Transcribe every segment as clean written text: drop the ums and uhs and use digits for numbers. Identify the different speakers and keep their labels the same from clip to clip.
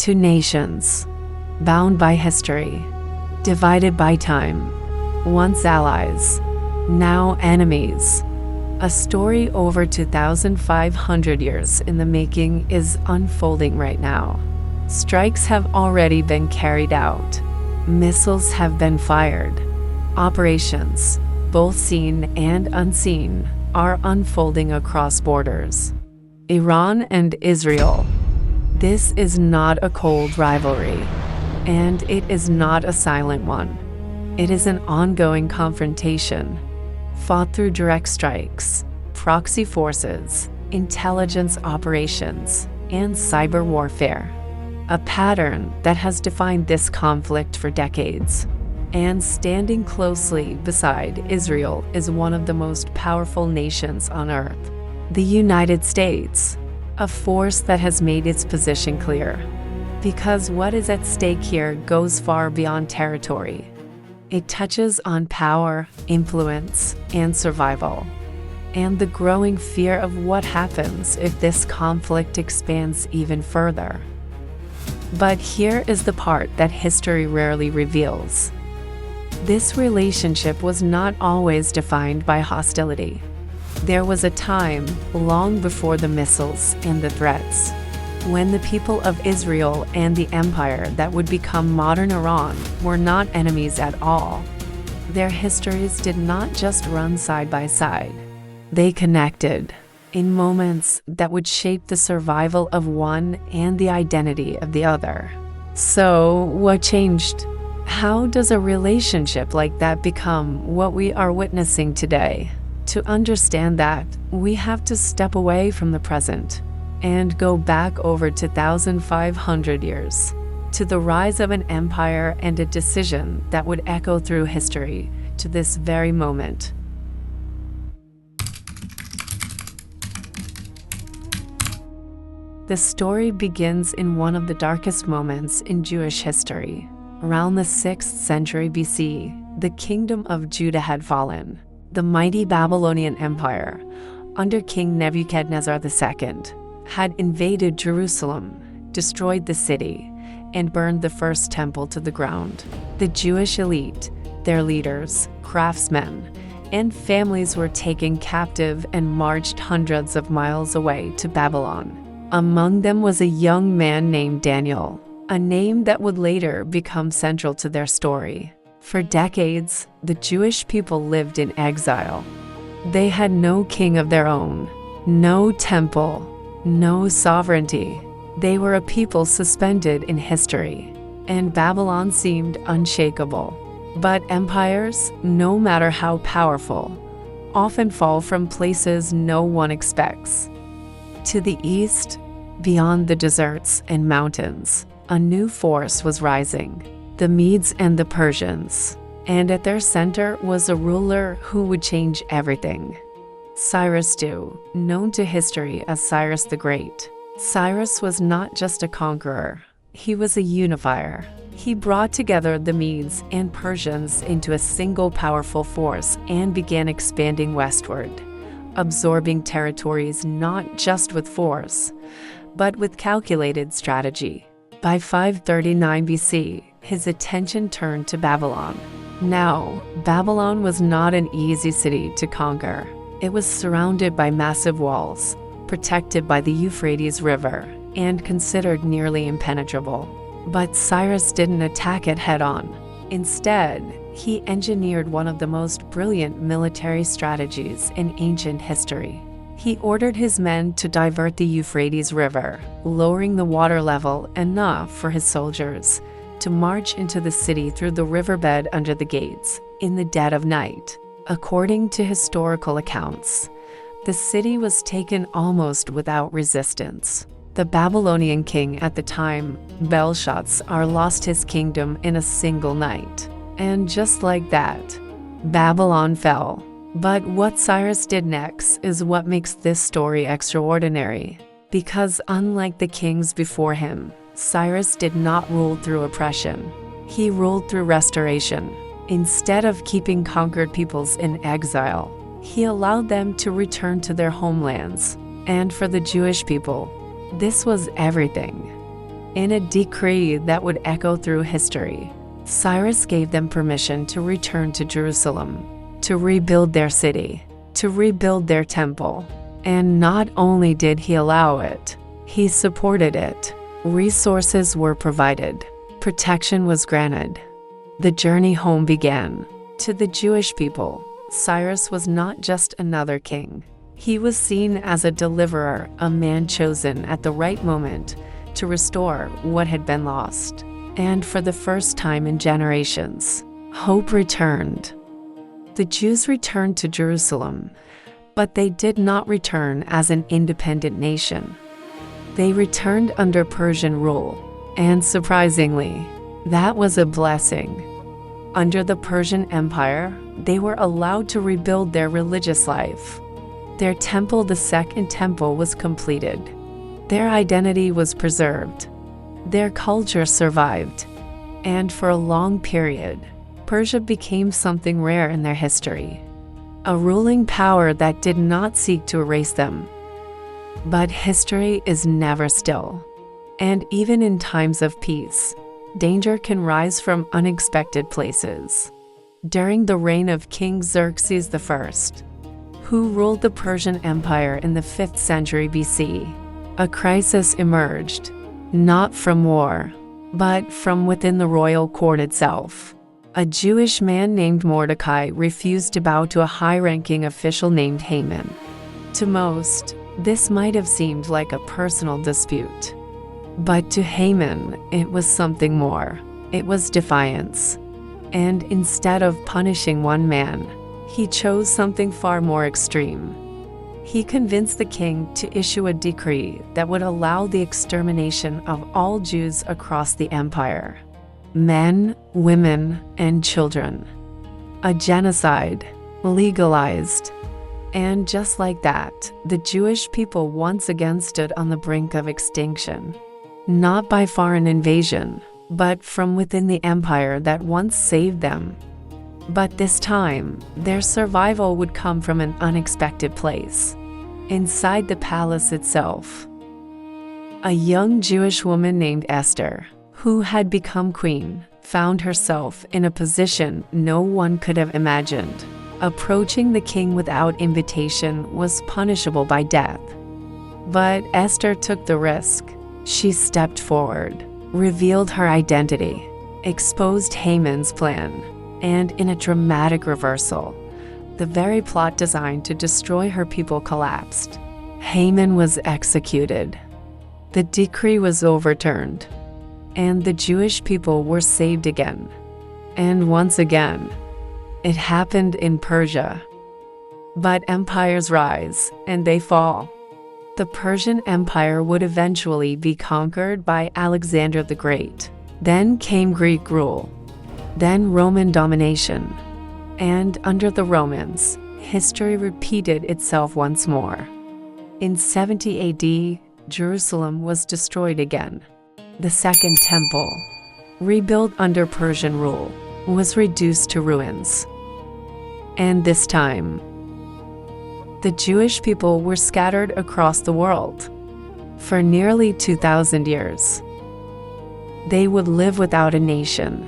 Speaker 1: Two nations, bound by history, divided by time, once allies, now enemies. A story over 2,500 years in the making is unfolding right now. Strikes have already been carried out. Missiles have been fired. Operations, both seen and unseen, are unfolding across borders. Iran and Israel. This is not a cold rivalry, and it is not a silent one. It is an ongoing confrontation, fought through direct strikes, proxy forces, intelligence operations, and cyber warfare. A pattern that has defined this conflict for decades. And standing closely beside Israel is one of the most powerful nations on earth, the United States, a force that has made its position clear. Because what is at stake here goes far beyond territory. It touches on power, influence, and survival, and the growing fear of what happens if this conflict expands even further. But here is the part that history rarely reveals. This relationship was not always defined by hostility. There was a time, long before the missiles and the threats, when the people of Israel and the empire that would become modern Iran were not enemies at all. Their histories did not just run side by side. They connected in moments that would shape the survival of one and the identity of the other. So, what changed? How does a relationship like that become what we are witnessing today? To understand that, we have to step away from the present and go back over 2,500 years to the rise of an empire and a decision that would echo through history to this very moment. The story begins in one of the darkest moments in Jewish history. Around the 6th century BC, the kingdom of Judah had fallen. The mighty Babylonian Empire, under King Nebuchadnezzar II, had invaded Jerusalem, destroyed the city, and burned the first temple to the ground. The Jewish elite, their leaders, craftsmen, and families were taken captive and marched hundreds of miles away to Babylon. Among them was a young man named Daniel, a name that would later become central to their story. For decades, the Jewish people lived in exile. They had no king of their own, no temple, no sovereignty. They were a people suspended in history, and Babylon seemed unshakable. But empires, no matter how powerful, often fall from places no one expects. To the east, beyond the deserts and mountains, a new force was rising. The Medes and the Persians, and at their center was a ruler who would change everything. Cyrus II, known to history as Cyrus the Great. Cyrus was not just a conqueror, he was a unifier. He brought together the Medes and Persians into a single powerful force and began expanding westward, absorbing territories not just with force, but with calculated strategy. By 539 BC, his attention turned to Babylon. Now, Babylon was not an easy city to conquer. It was surrounded by massive walls, protected by the Euphrates River, and considered nearly impenetrable. But Cyrus didn't attack it head-on. Instead, he engineered one of the most brilliant military strategies in ancient history. He ordered his men to divert the Euphrates River, lowering the water level enough for his soldiers to march into the city through the riverbed under the gates in the dead of night. According to historical accounts, the city was taken almost without resistance. The Babylonian king at the time, Belshazzar, lost his kingdom in a single night. And just like that, Babylon fell. But what Cyrus did next is what makes this story extraordinary. Because unlike the kings before him, Cyrus did not rule through oppression. He ruled through restoration. Instead of keeping conquered peoples in exile, he allowed them to return to their homelands. And for the Jewish people, this was everything. In a decree that would echo through history, Cyrus gave them permission to return to Jerusalem, to rebuild their city, to rebuild their temple. And not only did he allow it, he supported it. Resources were provided, protection was granted. The journey home began. To the Jewish people, Cyrus was not just another king. He was seen as a deliverer, a man chosen at the right moment to restore what had been lost. And for the first time in generations, hope returned. The Jews returned to Jerusalem, but they did not return as an independent nation. They returned under Persian rule, and surprisingly, that was a blessing. Under the Persian Empire, they were allowed to rebuild their religious life. Their temple, the Second Temple, was completed. Their identity was preserved. Their culture survived. And for a long period, Persia became something rare in their history. A ruling power that did not seek to erase them. But history is never still. And even in times of peace, danger can rise from unexpected places. During the reign of King Xerxes I, who ruled the Persian Empire in the 5th century BC, a crisis emerged, not from war, but from within the royal court itself. A Jewish man named Mordecai refused to bow to a high-ranking official named Haman. To most, this might have seemed like a personal dispute. But to Haman, it was something more. It was defiance. And instead of punishing one man, he chose something far more extreme. He convinced the king to issue a decree that would allow the extermination of all Jews across the empire. Men, women, and children. A genocide, legalized. And just like that, the Jewish people once again stood on the brink of extinction. Not by foreign invasion, but from within the empire that once saved them. But this time, their survival would come from an unexpected place. Inside the palace itself. A young Jewish woman named Esther, who had become queen, found herself in a position no one could have imagined. Approaching the king without invitation was punishable by death. But Esther took the risk. She stepped forward, revealed her identity, exposed Haman's plan, and in a dramatic reversal, the very plot designed to destroy her people collapsed. Haman was executed. The decree was overturned, and the Jewish people were saved again. And once again, it happened in Persia. But empires rise, and they fall. The Persian Empire would eventually be conquered by Alexander the Great. Then came Greek rule. Then Roman domination. And under the Romans, history repeated itself once more. In 70 AD, Jerusalem was destroyed again. The Second Temple, rebuilt under Persian rule, was reduced to ruins. And this time, the Jewish people were scattered across the world. For nearly 2,000 years, they would live without a nation.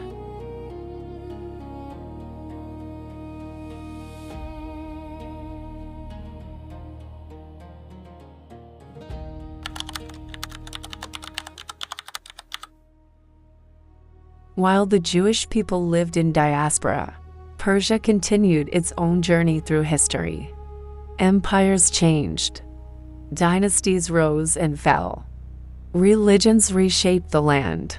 Speaker 1: While the Jewish people lived in diaspora, Persia continued its own journey through history. Empires changed. Dynasties rose and fell. Religions reshaped the land.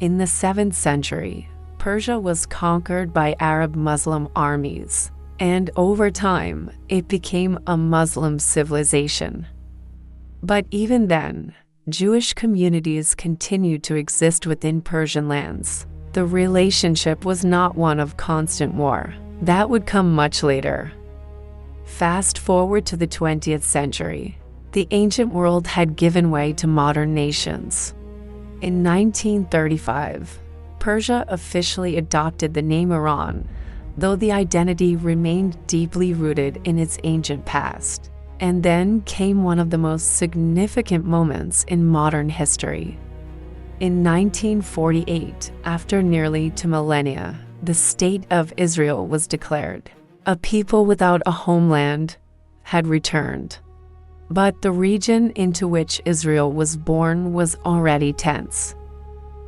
Speaker 1: In the 7th century, Persia was conquered by Arab Muslim armies, and over time, it became a Muslim civilization. But even then, Jewish communities continued to exist within Persian lands. The relationship was not one of constant war. That would come much later. Fast forward to the 20th century. The ancient world had given way to modern nations. In 1935, Persia officially adopted the name Iran, though the identity remained deeply rooted in its ancient past. And then came one of the most significant moments in modern history. In 1948, after nearly 2 millennia, the State of Israel was declared. A people without a homeland had returned. But the region into which Israel was born was already tense.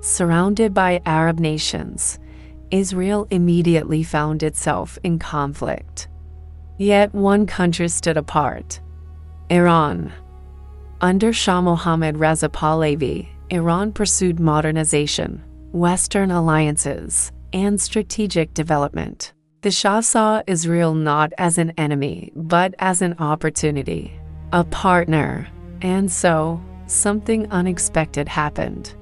Speaker 1: Surrounded by Arab nations, Israel immediately found itself in conflict. Yet one country stood apart: Iran. Under Shah Mohammad Reza Pahlavi, Iran pursued modernization, Western alliances, and strategic development. The Shah saw Israel not as an enemy, but as an opportunity, a partner. And so, something unexpected happened.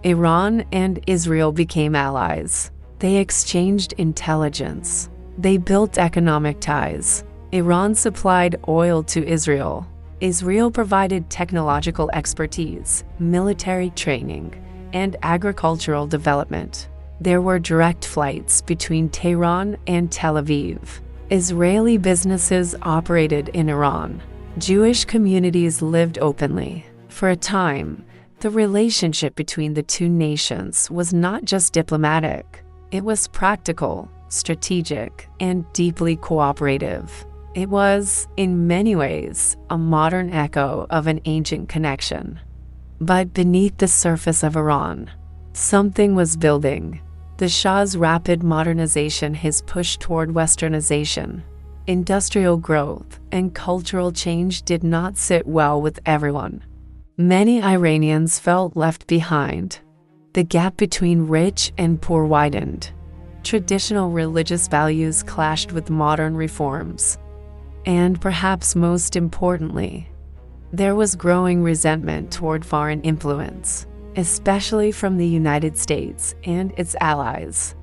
Speaker 1: Iran and Israel became allies. They exchanged intelligence. They built economic ties. Iran supplied oil to Israel. Israel provided technological expertise, military training, and agricultural development. There were direct flights between Tehran and Tel Aviv. Israeli businesses operated in Iran. Jewish communities lived openly. For a time, the relationship between the two nations was not just diplomatic. It was practical, strategic, and deeply cooperative. It was, in many ways, a modern echo of an ancient connection. But beneath the surface of Iran, something was building. The Shah's rapid modernization, his push toward westernization, industrial growth, and cultural change did not sit well with everyone. Many Iranians felt left behind. The gap between rich and poor widened. Traditional religious values clashed with modern reforms. And perhaps most importantly, there was growing resentment toward foreign influence, especially from the United States and its allies.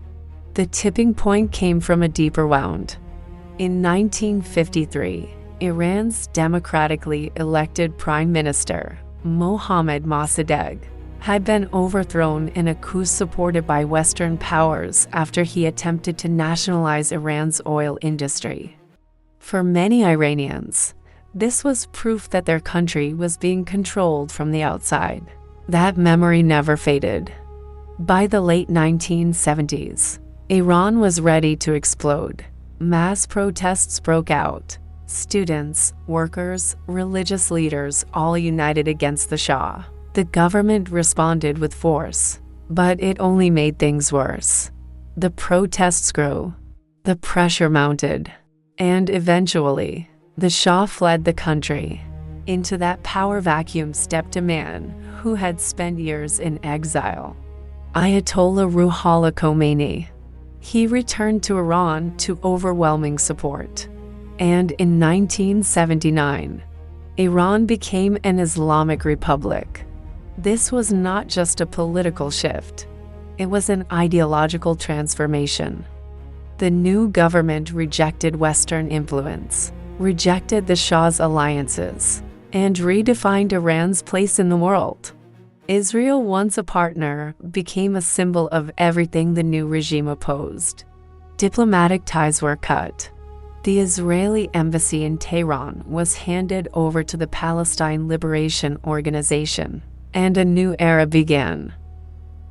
Speaker 1: The tipping point came from a deeper wound. In 1953, Iran's democratically elected Prime Minister, Mohammad Mossadegh, had been overthrown in a coup supported by Western powers after he attempted to nationalize Iran's oil industry. For many Iranians, this was proof that their country was being controlled from the outside. That memory never faded. By the late 1970s, Iran was ready to explode. Mass protests broke out. Students, workers, religious leaders all united against the Shah. The government responded with force, but it only made things worse. The protests grew. The pressure mounted. And eventually, the Shah fled the country. Into that power vacuum stepped a man who had spent years in exile: Ayatollah Ruhollah Khomeini. He returned to Iran to overwhelming support. And in 1979, Iran became an Islamic republic. This was not just a political shift. It was an ideological transformation. The new government rejected Western influence, rejected the Shah's alliances, and redefined Iran's place in the world. Israel, once a partner, became a symbol of everything the new regime opposed. Diplomatic ties were cut. The Israeli embassy in Tehran was handed over to the Palestine Liberation Organization, and a new era began.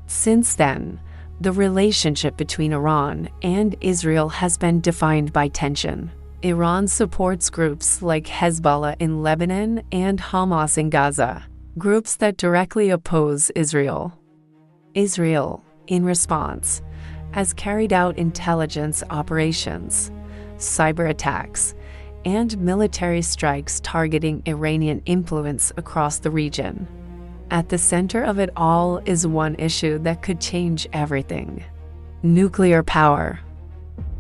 Speaker 1: Since then, the relationship between Iran and Israel has been defined by tension. Iran supports groups like Hezbollah in Lebanon and Hamas in Gaza, groups that directly oppose Israel. Israel, in response, has carried out intelligence operations, cyber attacks, and military strikes targeting Iranian influence across the region. At the center of it all is one issue that could change everything: nuclear power.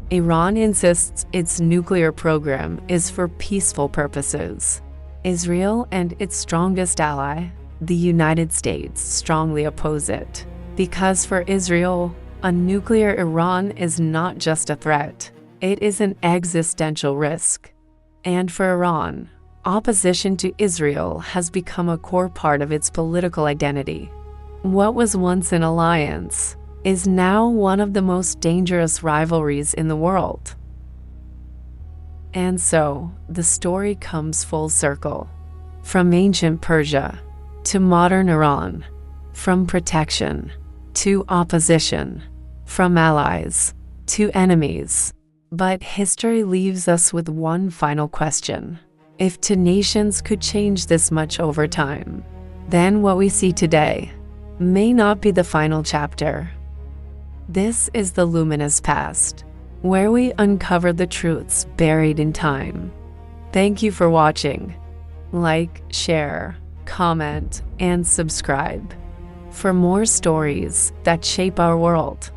Speaker 1: Iran insists its nuclear program is for peaceful purposes. Israel and its strongest ally, the United States, strongly oppose it. Because for Israel, a nuclear Iran is not just a threat, it is an existential risk. And for Iran, opposition to Israel has become a core part of its political identity. What was once an alliance is now one of the most dangerous rivalries in the world. And so, the story comes full circle. From ancient Persia to modern Iran, from protection to opposition, from allies to enemies. But history leaves us with one final question. If two nations could change this much over time, then what we see today may not be the final chapter. This is the Luminous Past, where we uncover the truths buried in time. Thank you for watching. Like, share, comment, and subscribe for more stories that shape our world.